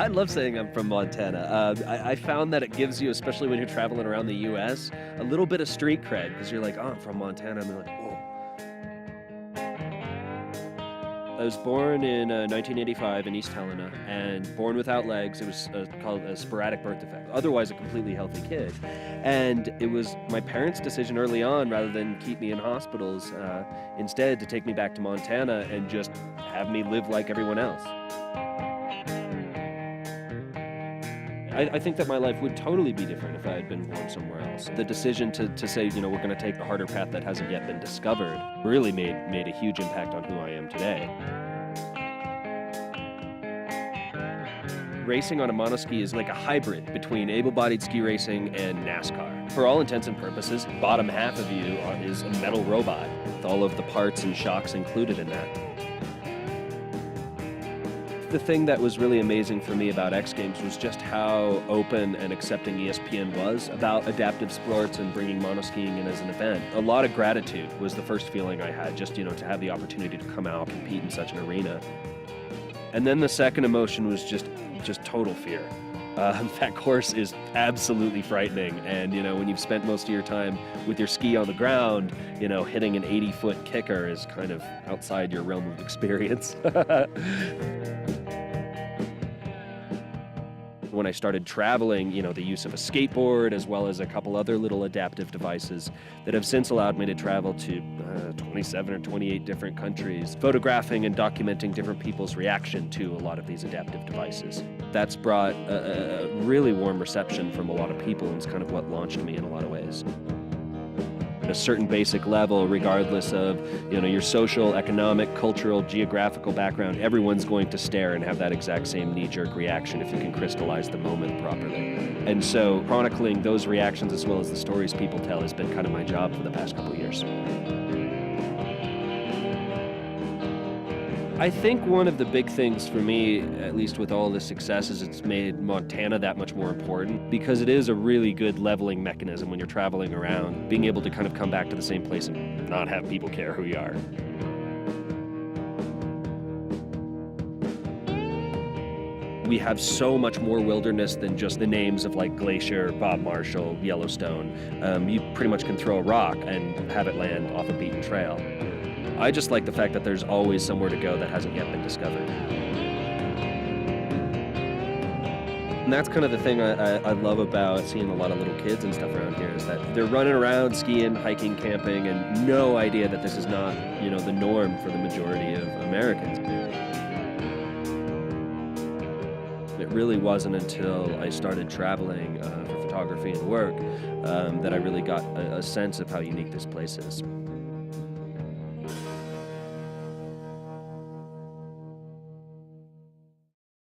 I love saying I'm from Montana. I found that it gives you, especially when you're traveling around the U.S., a little bit of street cred because you're like, oh, I'm from Montana. And they're like, oh. I was born in 1985 in East Helena and born without legs. It was called a sporadic birth defect, otherwise a completely healthy kid. And it was my parents' decision early on, rather than keep me in hospitals, instead to take me back to Montana and just have me live like everyone else. I think that my life would totally be different if I had been born somewhere else. The decision to say, you know, we're going to take a harder path that hasn't yet been discovered really made a huge impact on who I am today. Racing on a monoski is like a hybrid between able-bodied ski racing and NASCAR. For all intents and purposes, bottom half of you is a metal robot with all of the parts and shocks included in that. The thing that was really amazing for me about X Games was just how open and accepting ESPN was about adaptive sports and bringing monoskiing in as an event. A lot of gratitude was the first feeling I had, just, you know, to have the opportunity to come out and compete in such an arena. And then the second emotion was just total fear. That course is absolutely frightening, and you know, when you've spent most of your time with your ski on the ground, you know, hitting an 80-foot kicker is kind of outside your realm of experience. When I started traveling, you know, the use of a skateboard as well as a couple other little adaptive devices that have since allowed me to travel to 27 or 28 different countries, photographing and documenting different people's reaction to a lot of these adaptive devices. That's brought a really warm reception from a lot of people, and it's kind of what launched me in a lot of ways. At a certain basic level, regardless of, you know, your social, economic, cultural, geographical background, everyone's going to stare and have that exact same knee-jerk reaction if you can crystallize the moment properly. And so chronicling those reactions as well as the stories people tell has been kind of my job for the past couple of years. I think one of the big things for me, at least with all this success, is it's made Montana that much more important, because it is a really good leveling mechanism when you're traveling around, being able to kind of come back to the same place and not have people care who you are. We have so much more wilderness than just the names of like Glacier, Bob Marshall, Yellowstone. You pretty much can throw a rock and have it land off a beaten trail. I just like the fact that there's always somewhere to go that hasn't yet been discovered. And that's kind of the thing I love about seeing a lot of little kids and stuff around here, is that they're running around, skiing, hiking, camping, and no idea that this is not, you know, the norm for the majority of Americans. It really wasn't until I started traveling for photography and work that I really got a sense of how unique this place is.